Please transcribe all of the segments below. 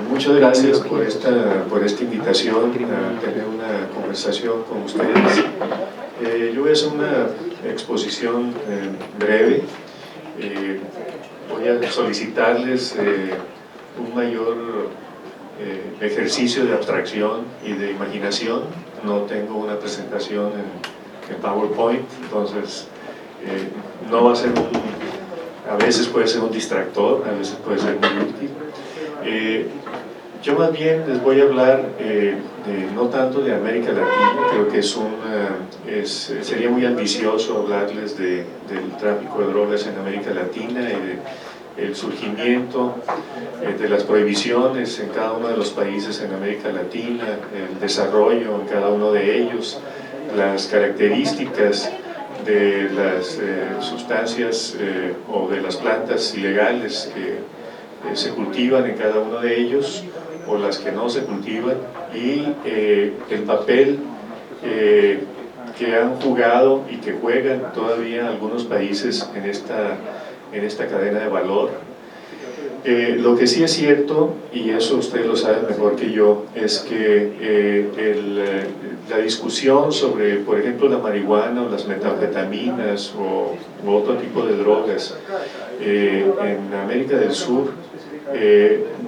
Muchas gracias por esta invitación a tener una conversación con ustedes. Yo voy a hacer una exposición breve. Voy a solicitarles un mayor ejercicio de abstracción y de imaginación. No tengo una presentación en PowerPoint, entonces no va a ser a veces puede ser un distractor, a veces puede ser muy útil. Yo más bien les voy a hablar no tanto de América Latina. Creo que sería muy ambicioso hablarles del tráfico de drogas en América Latina y del surgimiento de las prohibiciones en cada uno de los países en América Latina, el desarrollo en cada uno de ellos, las características de las sustancias o de las plantas ilegales que se cultivan en cada uno de ellos o las que no se cultivan, y el papel que han jugado y que juegan todavía algunos países en esta cadena de valor. Lo que sí es cierto, y eso ustedes lo saben mejor que yo, es que la discusión sobre, por ejemplo, la marihuana o las metanfetaminas o otro tipo de drogas en América del Sur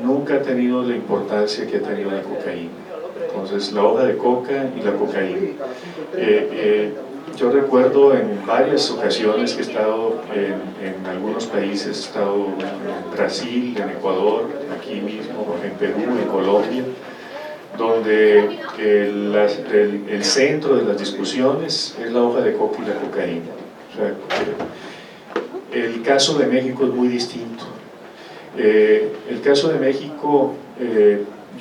nunca ha tenido la importancia que ha tenido la cocaína. Entonces, la hoja de coca y la cocaína. Yo recuerdo en varias ocasiones que he estado en algunos países, he estado en Brasil, en Ecuador, aquí mismo, en Perú, en Colombia, donde el centro de las discusiones es la hoja de coca y la cocaína. O sea, el caso de México es muy distinto. El caso de México,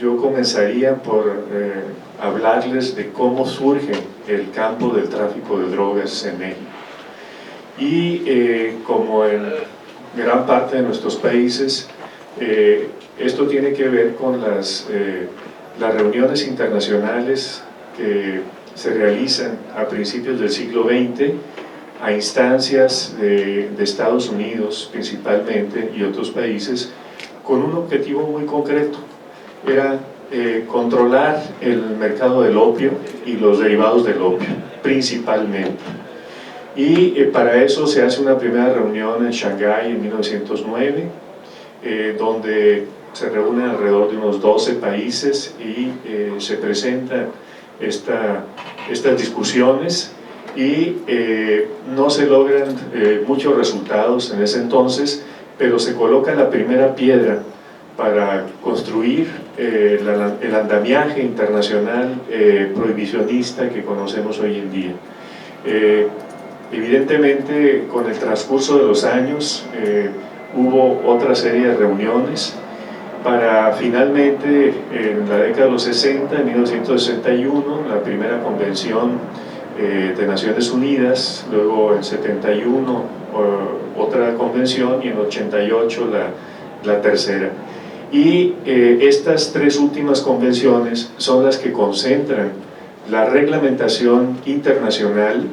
yo comenzaría por hablarles de cómo surge el campo del tráfico de drogas en México. Y como en gran parte de nuestros países, esto tiene que ver con las reuniones internacionales que se realizan a principios del siglo XX a instancias de Estados Unidos principalmente y otros países, con un objetivo muy concreto. Era controlar el mercado del opio y los derivados del opio, principalmente. Y para eso se hace una primera reunión en Shanghái en 1909, donde se reúnen alrededor de unos 12 países y se presentan estas discusiones, y no se logran muchos resultados en ese entonces, pero se coloca la primera piedra para construir el andamiaje internacional prohibicionista que conocemos hoy en día. Evidentemente, con el transcurso de los años hubo otra serie de reuniones para finalmente, en la década de los 60, en 1961, la primera convención de Naciones Unidas, luego en 71 otra convención y en 88 la tercera. Y estas tres últimas convenciones son las que concentran la reglamentación internacional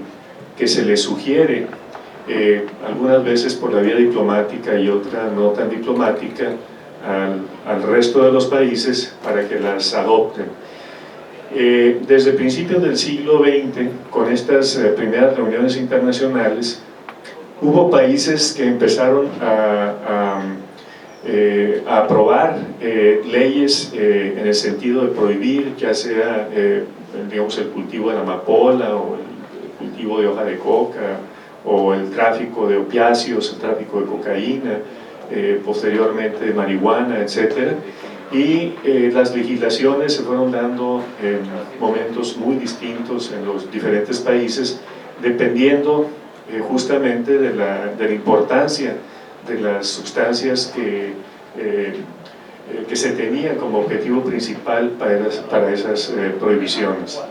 que se le sugiere, algunas veces por la vía diplomática y otra no tan diplomática, al resto de los países para que las adopten. Desde principios del siglo XX, con estas primeras reuniones internacionales, hubo países que empezaron a aprobar leyes en el sentido de prohibir, ya sea digamos, el cultivo de la amapola o el cultivo de hoja de coca o el tráfico de opiáceos, el tráfico de cocaína, posteriormente de marihuana, etc. Y las legislaciones se fueron dando en momentos muy distintos en los diferentes países, dependiendo justamente de la importancia de las sustancias que se tenían como objetivo principal para esas prohibiciones.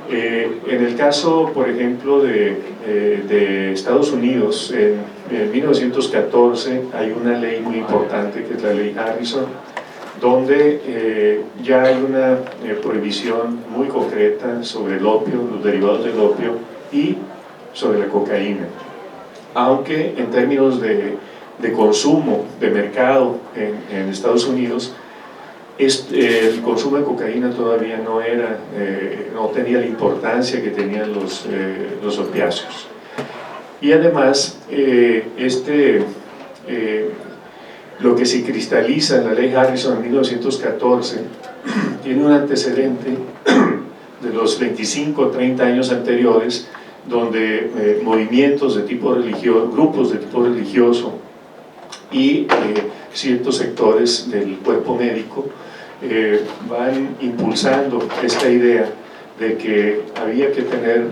En el caso, por ejemplo, de Estados Unidos, en 1914 hay una ley muy importante que es la ley Harrison, donde ya hay una prohibición muy concreta sobre el opio, los derivados del opio y sobre la cocaína, aunque en términos de de consumo, de mercado en Estados Unidos, el consumo de cocaína todavía no tenía la importancia que tenían los opiáceos. Y además, lo que se cristaliza en la ley Harrison en 1914 tiene un antecedente de los 25 o 30 años anteriores, donde movimientos de tipo religioso, grupos de tipo religioso y ciertos sectores del cuerpo médico van impulsando esta idea de que había que tener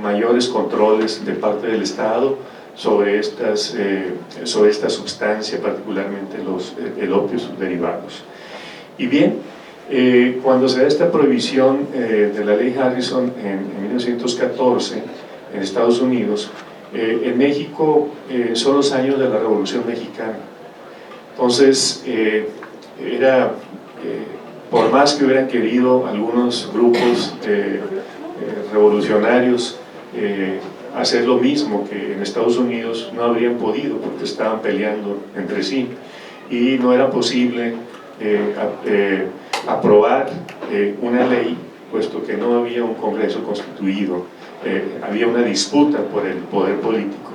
mayores controles de parte del Estado sobre esta sustancia, particularmente el opio y sus derivados. Y bien, cuando se da esta prohibición de la ley Harrison en 1914 en Estados Unidos, en México son los años de la Revolución Mexicana. Entonces, por más que hubieran querido algunos grupos revolucionarios hacer lo mismo que en Estados Unidos, no habrían podido porque estaban peleando entre sí y no era posible aprobar una ley, puesto que no había un Congreso constituido, había una disputa por el poder político.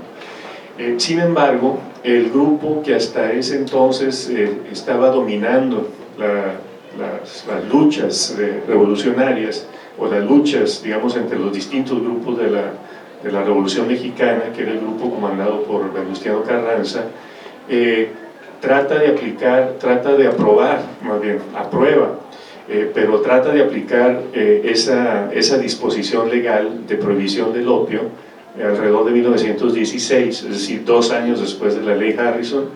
Sin embargo, el grupo que hasta ese entonces estaba dominando las luchas revolucionarias, o las luchas, digamos, entre los distintos grupos de la Revolución Mexicana, que era el grupo comandado por Venustiano Carranza, trata de aprobar, más bien, aprueba, pero trata de aplicar esa disposición legal de prohibición del opio alrededor de 1916, es decir, 2 años después de la ley Harrison,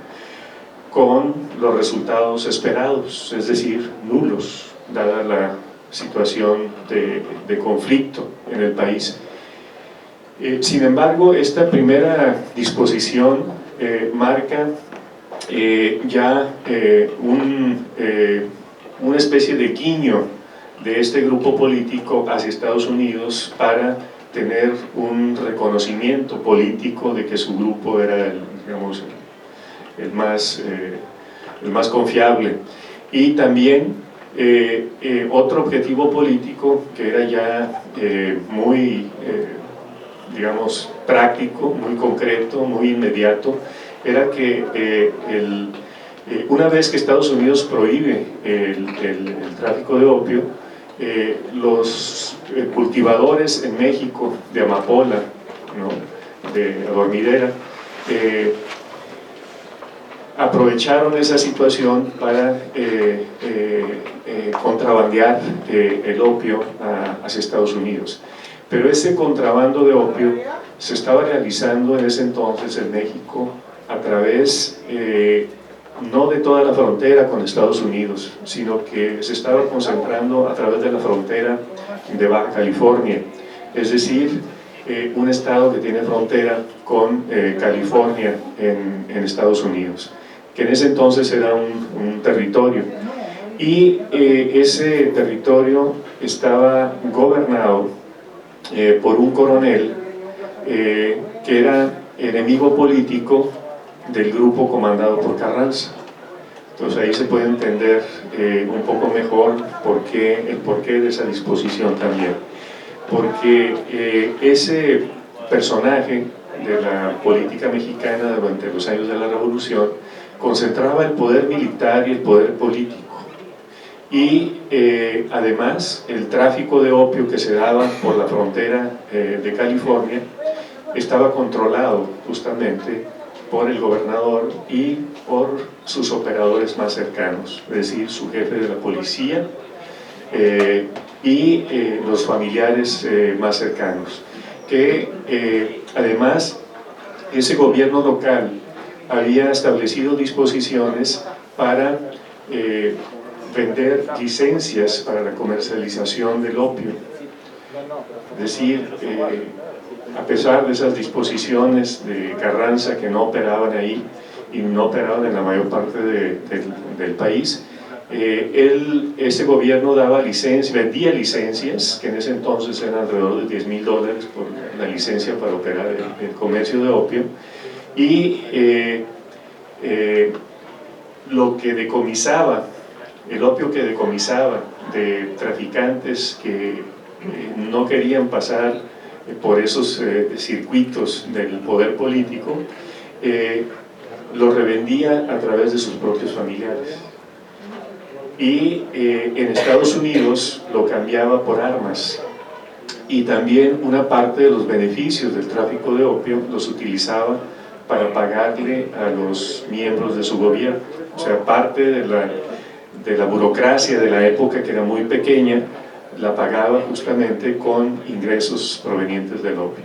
con los resultados esperados, es decir, nulos, dada la situación de conflicto en el país. Sin embargo, esta primera disposición marca ya una especie de guiño de este grupo político hacia Estados Unidos para tener un reconocimiento político de que su grupo era el más confiable. Y también otro objetivo político que era ya muy digamos práctico, muy concreto, muy inmediato, era que una vez que Estados Unidos prohíbe el tráfico de opio, los cultivadores en México de amapola, ¿no?, de adormidera, aprovecharon esa situación para contrabandear el opio hacia Estados Unidos. Pero ese contrabando de opio se estaba realizando en ese entonces en México a través no de toda la frontera con Estados Unidos, sino que se estaba concentrando a través de la frontera de Baja California, es decir, un estado que tiene frontera con California en Estados Unidos, que en ese entonces era un territorio, y ese territorio estaba gobernado por un coronel que era enemigo político del grupo comandado por Carranza. Entonces ahí se puede entender un poco mejor el porqué de esa disposición también, porque ese personaje de la política mexicana durante los años de la Revolución concentraba el poder militar y el poder político, y además el tráfico de opio que se daba por la frontera de California estaba controlado justamente por el gobernador y por sus operadores más cercanos, es decir, su jefe de la policía y los familiares más cercanos, que además ese gobierno local había establecido disposiciones para vender licencias para la comercialización del opio. Es decir, a pesar de esas disposiciones de Carranza que no operaban ahí y no operaban en la mayor parte del país, ese gobierno daba licencias, vendía licencias, que en ese entonces eran alrededor de $10,000 por la licencia para operar el comercio de opio, y lo que decomisaba, el opio que decomisaba de traficantes que no querían pasar por esos circuitos del poder político, lo revendía a través de sus propios familiares. Y en Estados Unidos lo cambiaba por armas, y también una parte de los beneficios del tráfico de opio los utilizaba para pagarle a los miembros de su gobierno. O sea, parte de la burocracia de la época, que era muy pequeña, la pagaba justamente con ingresos provenientes del opio.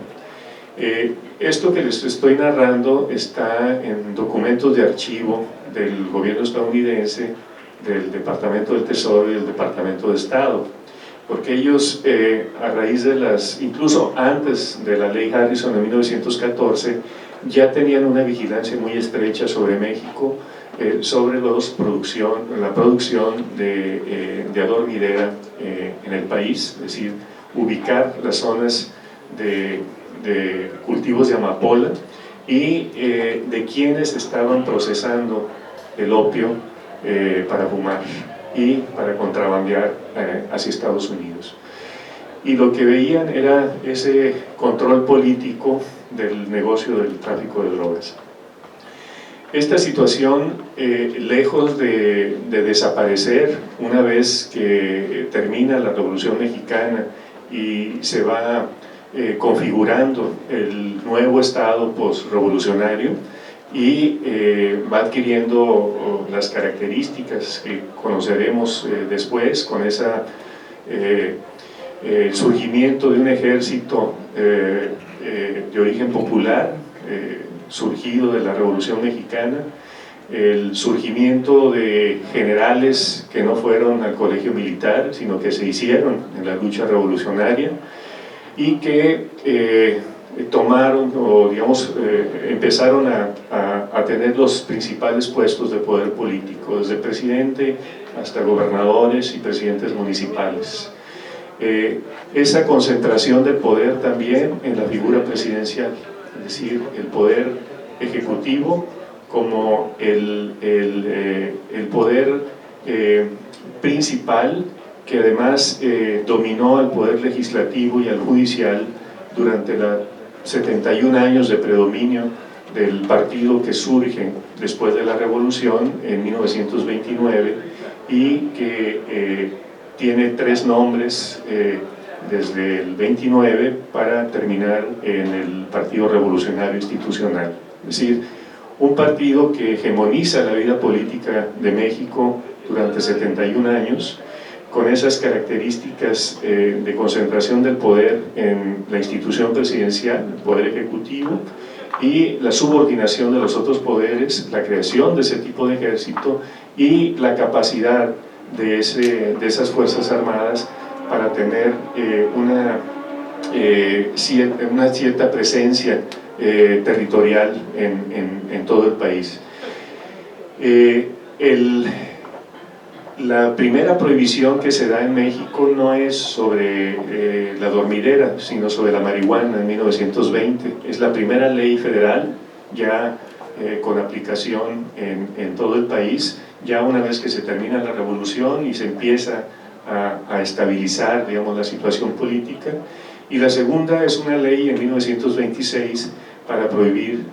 Esto que les estoy narrando está en documentos de archivo del gobierno estadounidense, del Departamento del Tesoro y del Departamento de Estado, porque ellos, a raíz de incluso antes de la ley Harrison de 1914, ya tenían una vigilancia muy estrecha sobre México, sobre la producción de adormidera en el país, es decir, ubicar las zonas de cultivos de amapola y de quienes estaban procesando el opio para fumar y para contrabandear hacia Estados Unidos. Y lo que veían era ese control político del negocio del tráfico de drogas. Esta situación, lejos de desaparecer una vez que termina la Revolución Mexicana y se va configurando el nuevo Estado postrevolucionario, y va adquiriendo las características que conoceremos después, con el surgimiento de un ejército de origen popular, surgido de la Revolución Mexicana, el surgimiento de generales que no fueron al colegio militar, sino que se hicieron en la lucha revolucionaria, y que tomaron, o digamos, empezaron a tener los principales puestos de poder político, desde presidente hasta gobernadores y presidentes municipales. Esa concentración de poder también en la figura presidencial, es decir, el poder ejecutivo como el poder principal, que además dominó al poder legislativo y al judicial durante los 71 años de predominio del partido que surge después de la Revolución en 1929 y que tiene 3 nombres desde el 29 para terminar en el Partido Revolucionario Institucional. Es decir, un partido que hegemoniza la vida política de México durante 71 años, con esas características de concentración del poder en la institución presidencial, el poder ejecutivo, y la subordinación de los otros poderes, la creación de ese tipo de ejército y la capacidad de esas Fuerzas Armadas para tener una cierta presencia territorial en todo el país. La primera prohibición que se da en México no es sobre la dormidera, sino sobre la marihuana en 1920. Es la primera ley federal ya con aplicación en todo el país, ya una vez que se termina la revolución y se empieza a estabilizar, digamos, la situación política. Y la segunda es una ley en 1926 para prohibir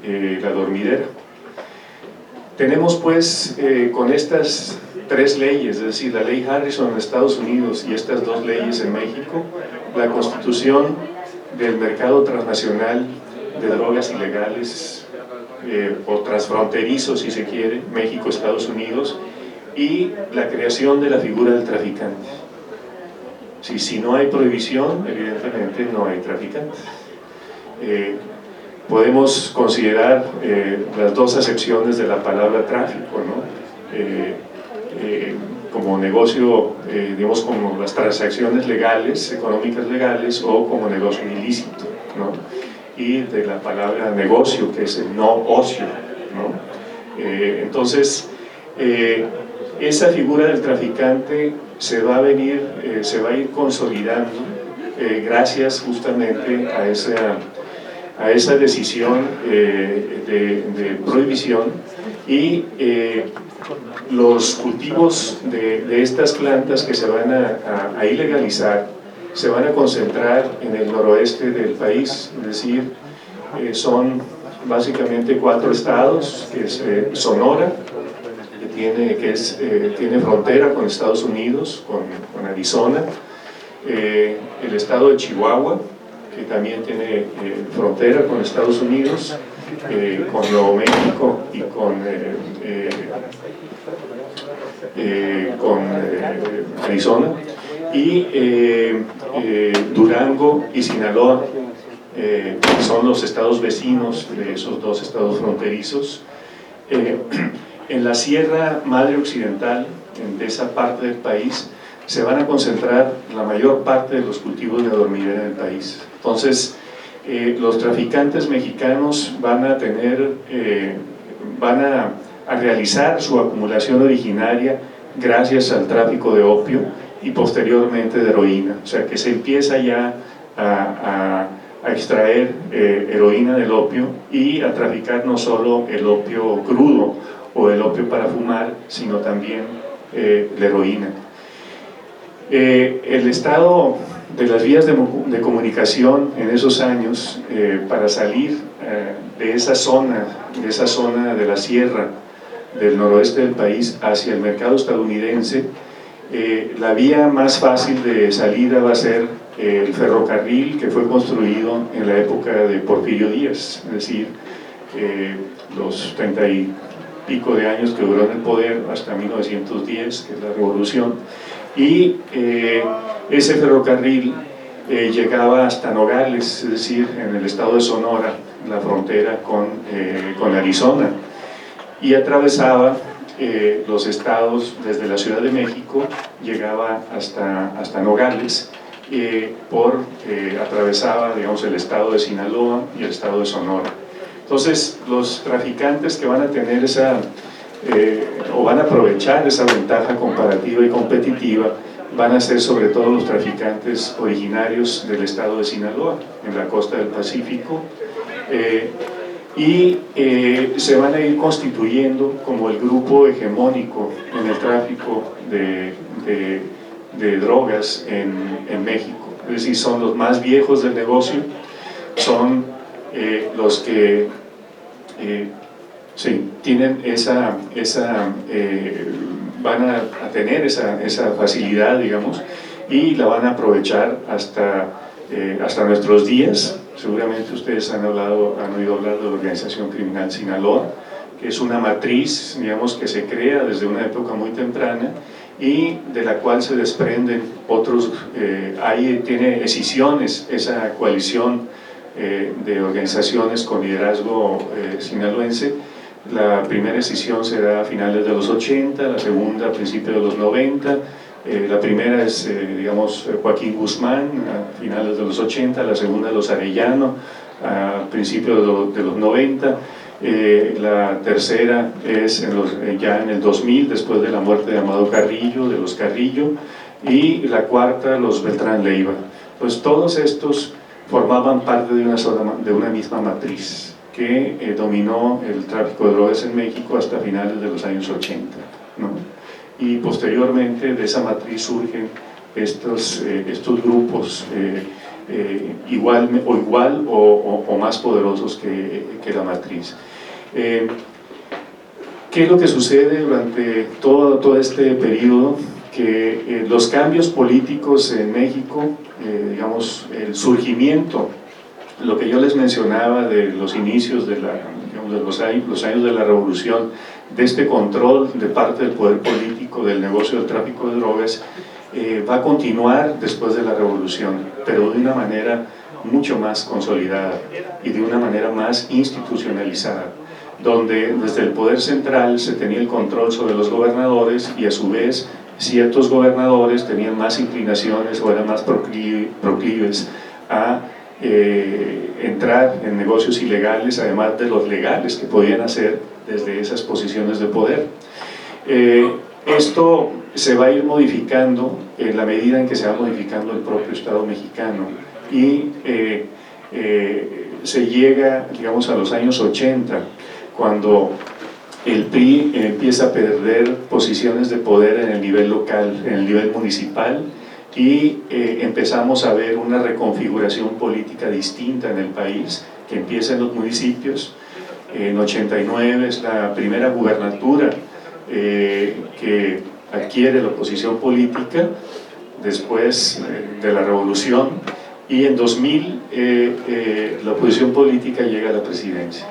la dormidera. Tenemos pues con estas 3 leyes, es decir, la ley Harrison en Estados Unidos y estas 2 leyes en México, la constitución del mercado transnacional de drogas ilegales o transfronterizo, si se quiere, México-Estados Unidos, y la creación de la figura del traficante. Si no hay prohibición, evidentemente no hay traficantes. Podemos considerar las 2 acepciones de la palabra tráfico, ¿no? Como negocio, digamos, como las transacciones legales, económicas legales, o como negocio ilícito, ¿no? Y de la palabra negocio, que es el no ocio, ¿no? Entonces, esa figura del traficante se va a ir consolidando gracias justamente a a esa decisión de prohibición, y los cultivos de estas plantas que se van a ilegalizar se van a concentrar en el noroeste del país, es decir, son básicamente 4 estados, que es Sonora, tiene frontera con Estados Unidos, con Arizona, el estado de Chihuahua, que también tiene frontera con Estados Unidos, con Nuevo México y con Arizona, y Durango y Sinaloa, que son los estados vecinos de esos 2 estados fronterizos. En la Sierra Madre Occidental, de esa parte del país, se van a concentrar la mayor parte de los cultivos de adormidera del país. Entonces, los traficantes mexicanos van a realizar su acumulación originaria gracias al tráfico de opio y posteriormente de heroína. O sea que se empieza ya a extraer heroína del opio y a traficar no solo el opio crudo o el opio para fumar, sino también la heroína. El estado de las vías de comunicación en esos años, para salir de esa zona de la sierra del noroeste del país hacia el mercado estadounidense, la vía más fácil de salida va a ser el ferrocarril que fue construido en la época de Porfirio Díaz, es decir, los 30 y pico de años que duró en el poder hasta 1910, que es la revolución, y ese ferrocarril llegaba hasta Nogales, es decir, en el estado de Sonora, la frontera con Arizona, y atravesaba los estados desde la Ciudad de México, llegaba hasta Nogales, atravesaba, digamos, el estado de Sinaloa y el estado de Sonora. Entonces, los traficantes que van a tener o van a aprovechar esa ventaja comparativa y competitiva van a ser sobre todo los traficantes originarios del estado de Sinaloa, en la costa del Pacífico, y se van a ir constituyendo como el grupo hegemónico en el tráfico de drogas en México. Es decir, son los más viejos del negocio, son los que tienen van a tener esa facilidad, digamos, y la van a aprovechar hasta nuestros días. Seguramente ustedes han oído hablar de la organización criminal Sinaloa, que es una matriz, digamos, que se crea desde una época muy temprana y de la cual se desprenden otros, ahí tiene escisiones esa coalición de organizaciones con liderazgo sinaloense. La primera escisión se da a finales de los 80, la segunda a principios de los 90, la primera es, digamos, Joaquín Guzmán a finales de los 80, la segunda los Arellano a principios de los 90, la tercera es ya en el 2000, después de la muerte de Amado Carrillo, de los Carrillo, y la cuarta los Beltrán Leiva. Pues todos estos formaban parte de una misma matriz que dominó el tráfico de drogas en México hasta finales de los años 80, ¿no? Y posteriormente de esa matriz surgen estos grupos igual o más poderosos que la matriz. ¿Qué es lo que sucede durante todo este periodo? Que los cambios políticos en México, digamos, el surgimiento, lo que yo les mencionaba de los inicios de los años de la revolución, de este control de parte del poder político del negocio del tráfico de drogas, va a continuar después de la revolución, pero de una manera mucho más consolidada y de una manera más institucionalizada, donde desde el poder central se tenía el control sobre los gobernadores y a su vez ciertos gobernadores tenían más inclinaciones o eran más proclives a entrar en negocios ilegales, además de los legales que podían hacer desde esas posiciones de poder. Esto se va a ir modificando en la medida en que se va modificando el propio Estado mexicano y se llega, digamos, a los años 80, cuando el PRI empieza a perder posiciones de poder en el nivel local, en el nivel municipal, y empezamos a ver una reconfiguración política distinta en el país, que empieza en los municipios. En 89 es la primera gubernatura que adquiere la oposición política después de la revolución, y en 2000 la oposición política llega a la presidencia.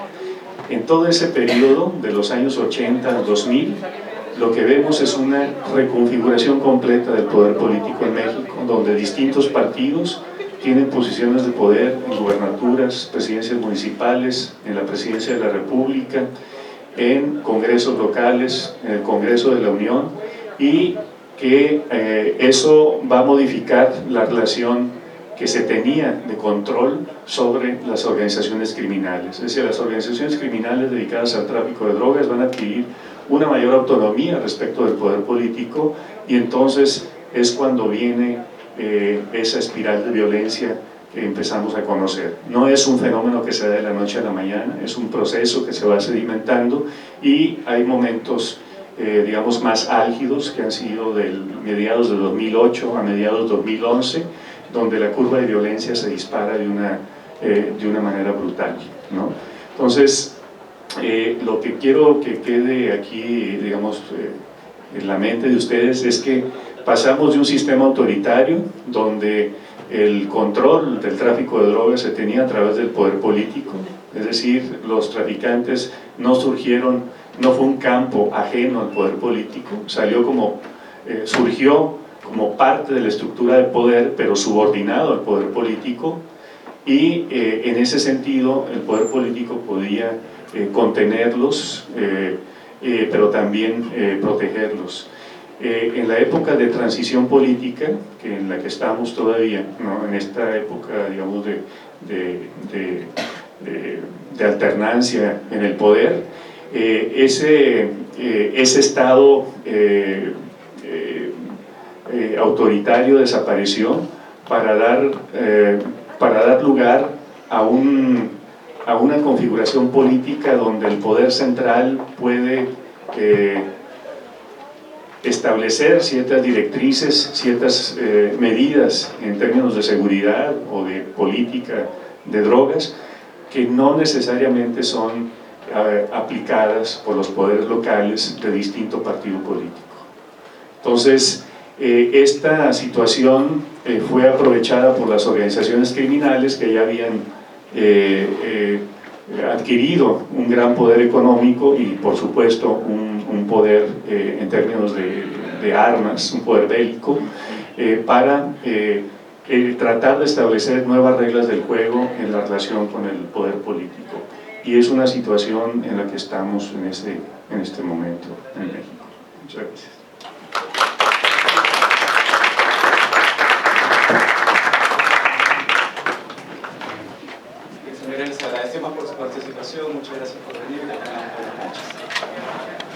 En todo ese periodo de los años 80 al 2000, lo que vemos es una reconfiguración completa del poder político en México, donde distintos partidos tienen posiciones de poder en gubernaturas, presidencias municipales, en la presidencia de la República, en congresos locales, en el Congreso de la Unión, y que eso va a modificar la relación que se tenía de control sobre las organizaciones criminales. Es decir, las organizaciones criminales dedicadas al tráfico de drogas van a adquirir una mayor autonomía respecto del poder político, y entonces es cuando viene esa espiral de violencia que empezamos a conocer. No es un fenómeno que se da de la noche a la mañana, es un proceso que se va sedimentando, y hay momentos digamos más álgidos que han sido del mediados de 2008 a mediados de 2011, donde la curva de violencia se dispara de una manera brutal, ¿no? Entonces, lo que quiero que quede aquí, digamos, en la mente de ustedes es que pasamos de un sistema autoritario donde el control del tráfico de drogas se tenía a través del poder político, es decir, los traficantes no surgieron, no fue un campo ajeno al poder político, surgió como parte de la estructura de poder, pero subordinado al poder político, y en ese sentido el poder político podía contenerlos, pero también protegerlos. En la época de transición política, que en la que estamos todavía, ¿no? En esta época, digamos, de alternancia en el poder, ese estado autoritario desapareció para dar lugar a una configuración política donde el poder central puede establecer ciertas directrices, ciertas medidas en términos de seguridad o de política de drogas, que no necesariamente son aplicadas por los poderes locales de distinto partido político. Entonces, esta situación fue aprovechada por las organizaciones criminales que ya habían adquirido un gran poder económico y, por supuesto, un poder en términos de armas, un poder bélico, para tratar de establecer nuevas reglas del juego en la relación con el poder político. Y es una situación en la que estamos en este momento en México. Muchas gracias. Señores, les agradecemos por su participación. Muchas gracias por venir. Buenas noches.